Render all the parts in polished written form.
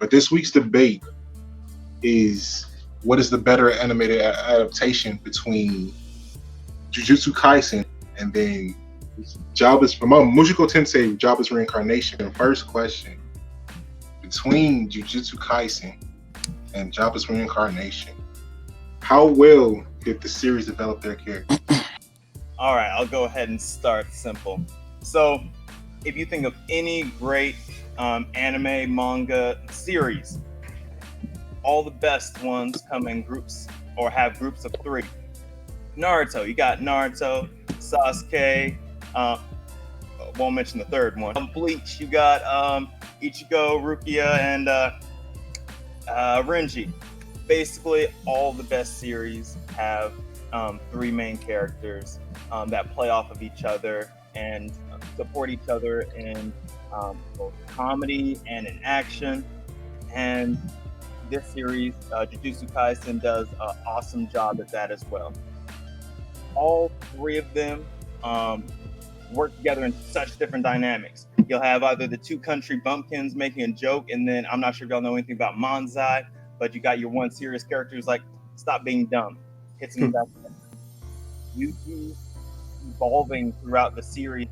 But this week's debate is what is the better animated adaptation between Jujutsu Kaisen and then Mushoko Tensei Jobless Reincarnation. First question, between Jujutsu Kaisen and Jobless Reincarnation, how well did the series develop their characters? All right, I'll go ahead and start simple. So if you think of any great anime, manga, series, all the best ones come in groups or have groups of 3. Naruto, you got Naruto, Sasuke, won't mention the third one. Bleach, you got Ichigo, Rukia, and Renji. Basically, all the best series have 3 main characters that play off of each other and support each other in both comedy and in action. And this series, Jujutsu Kaisen, does an awesome job at that as well. All 3 of them work together in such different dynamics. You'll have either the 2 country bumpkins making a joke, and then I'm not sure if y'all know anything about Manzai, but you got your one serious character who's like, stop being dumb, hits him back. Yuki evolving throughout the series.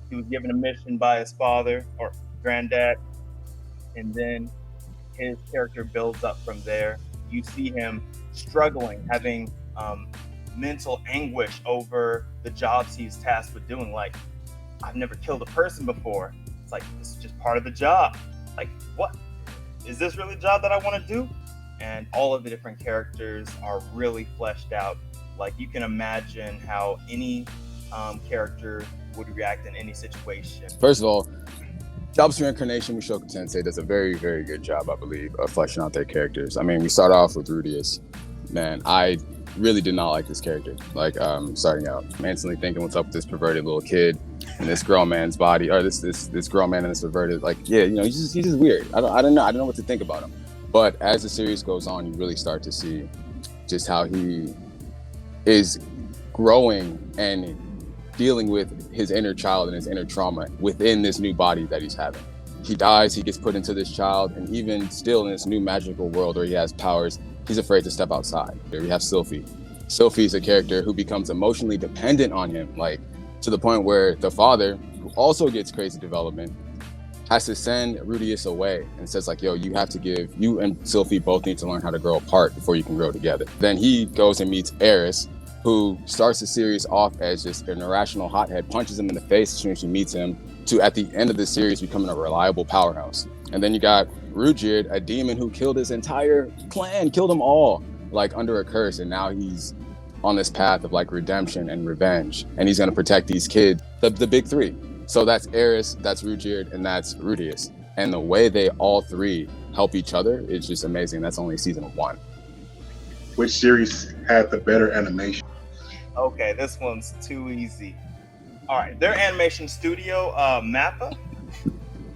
He was given a mission by his father or granddad, and then his character builds up from there. You see him struggling, having mental anguish over the jobs he's tasked with doing. Like, I've never killed a person before. It's like, this is just part of the job. Like, what? Is this really the job that I want to do? And all of the different characters are really fleshed out. Like, you can imagine how any character would react in any situation. First of all, Jobless Reincarnation, Mushoko Tensei does a very, very good job, I believe, of fleshing out their characters. I mean, we start off with Rudius. Man, I really did not like this character. Like, starting out, I'm instantly thinking, what's up with this perverted little kid in this grown man's body, or this grown man in this perverted, like, yeah, you know, he's just weird. I don't know what to think about him. But as the series goes on, you really start to see just how he is growing and dealing with his inner child and his inner trauma within this new body that he's having. He dies, he gets put into this child, and even still in this new magical world where he has powers, he's afraid to step outside. Here we have Sylphie. Sylphie is a character who becomes emotionally dependent on him, like to the point where the father, who also gets crazy development, has to send Rudius away and says like, yo, you and Sylphie both need to learn how to grow apart before you can grow together. Then he goes and meets Eris, who starts the series off as just an irrational hothead, punches him in the face as soon as she meets him, to at the end of the series becoming a reliable powerhouse. And then you got Ruijerd, a demon who killed his entire clan, killed them all, like under a curse, and now he's on this path of like redemption and revenge, and he's gonna protect these kids, the big 3. So that's Eris, that's Ruijerd, and that's Rudius. And the way they all 3 help each other is just amazing. That's only season 1. Which series had the better animation? Okay, this one's too easy. All right, their animation studio, Mappa,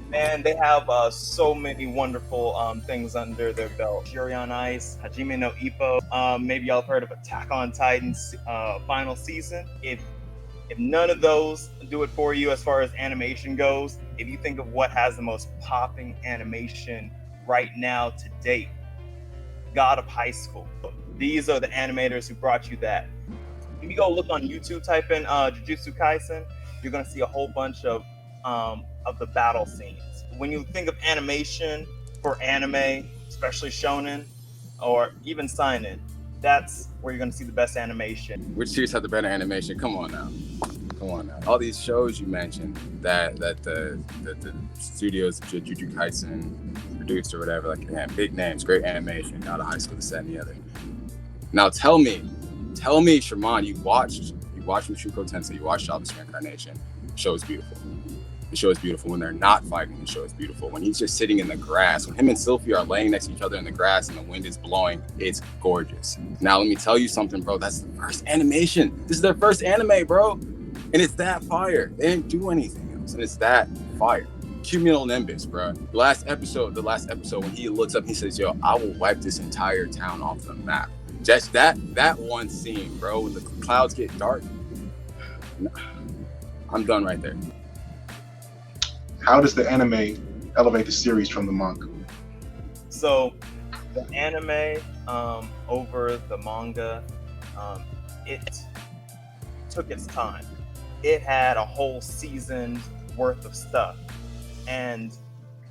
man, they have so many wonderful things under their belt. Yuri on Ice, Hajime no Ippo. Maybe y'all have heard of Attack on Titan's final season. If none of those do it for you as far as animation goes, if you think of what has the most popping animation right now to date, God of High School. These are the animators who brought you that. If you go look on YouTube, type in Jujutsu Kaisen, you're gonna see a whole bunch of the battle scenes. When you think of animation for anime, especially shonen or even seinen, that's where you're gonna see the best animation. Which series had the better animation? Come on now. All these shows you mentioned that the studios of Jujutsu Kaisen produced or whatever, like, man, big names, great animation, out of high school, this, that, and the other. Now tell me, Sherman, you watched Mushoko Tensei, you watched Jobless Reincarnation. The show is beautiful. The show is beautiful. When they're not fighting, the show is beautiful. When he's just sitting in the grass, when him and Sylphie are laying next to each other in the grass and the wind is blowing, it's gorgeous. Now let me tell you something, bro. That's the first animation. This is their first anime, bro. And it's that fire. They didn't do anything else. And it's that fire. Cumulonimbus, bro. The last episode, when he looks up, he says, yo, I will wipe this entire town off the map. Just that one scene, bro, when the clouds get dark. I'm done right there. How does the anime elevate the series from the manga? So the anime over the manga, it took its time. It had a whole season's worth of stuff, and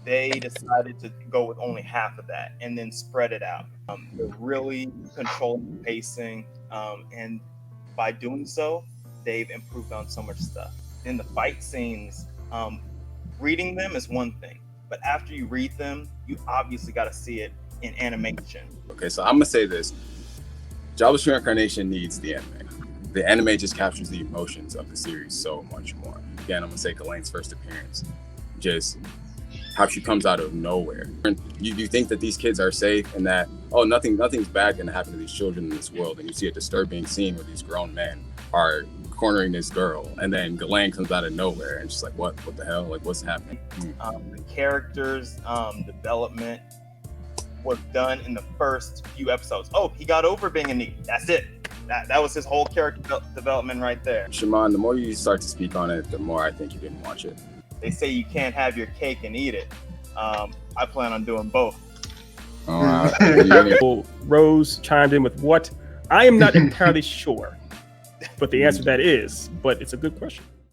they decided to go with only half of that and then spread it out. They're really controlling the pacing, and by doing so, they've improved on so much stuff. In the fight scenes, reading them is one thing, but after you read them, you obviously got to see it in animation. Okay, so I'm gonna say this: Jobless Reincarnation needs the anime. The anime just captures the emotions of the series so much more. Again, I'm gonna say Ghislaine's first appearance, just how she comes out of nowhere. You think that these kids are safe and that, oh, nothing's bad gonna happen to these children in this world, and you see a disturbing scene where these grown men are cornering this girl, and then Ghislaine comes out of nowhere and she's like, what the hell, like, what's happening? The characters development was done in the first few episodes. Oh, he got over being a NEET. That's it. That was his whole character development right there. Shimon, the more you start to speak on it, the more I think you didn't watch it. They say you can't have your cake and eat it. I plan on doing both. All right. Rose chimed in with what? I am not entirely sure, but the answer to that is, but it's a good question.